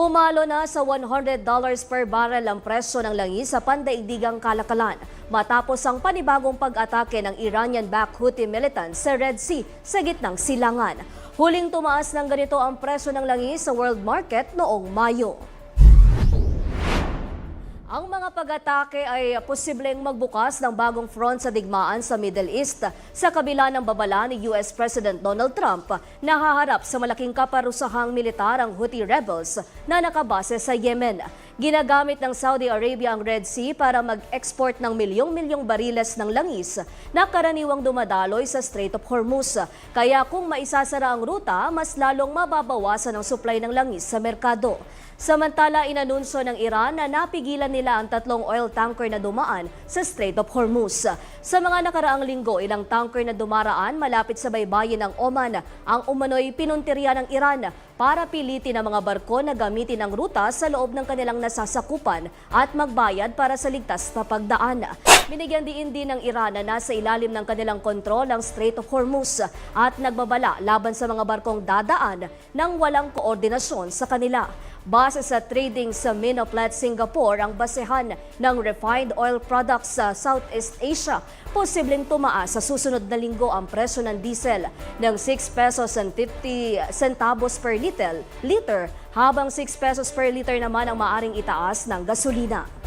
Pumalo na sa $100 per barrel ang presyo ng langis sa pandaigdigang kalakalan matapos ang panibagong pag-atake ng Iranian-backed Houthi militants sa Red Sea sa gitnang silangan. Huling tumaas ng ganito ang presyo ng langis sa world market noong Mayo. Ang mga pag-atake ay posibleng magbukas ng bagong front sa digmaan sa Middle East sa kabila ng babala ni US President Donald Trump na haharap sa malaking kaparusahang militar ang Houthi rebels na nakabase sa Yemen. Ginagamit ng Saudi Arabia ang Red Sea para mag-export ng milyong-milyong bariles ng langis na karaniwang dumadaloy sa Strait of Hormuz. Kaya kung maisasara ang ruta, mas lalong mababawasan ang supply ng langis sa merkado. Samantala, inanunsyo ng Iran na napigilan nila ang 3 oil tanker na dumaan sa Strait of Hormuz. Sa mga nakaraang linggo, ilang tanker na dumaraan malapit sa baybayin ng Oman ang umano'y pinuntirya ng Iran para pilitin ang mga barko na gamitin ang ruta sa loob ng kanilang nasasakupan at magbayad para sa ligtas na pagdaan. Binigyan din ng Iran na nasa ilalim ng kanilang kontrol ang Strait of Hormuz at nagbabala laban sa mga barkong dadaan ng walang koordinasyon sa kanila. Base sa trading sa Minoplat, Singapore, ang basehan ng refined oil products sa Southeast Asia. Posibleng tumaas sa susunod na linggo ang presyo ng diesel ng 6 pesos and 50 centavos per liter habang 6 pesos per liter naman ang maaring itaas ng gasolina.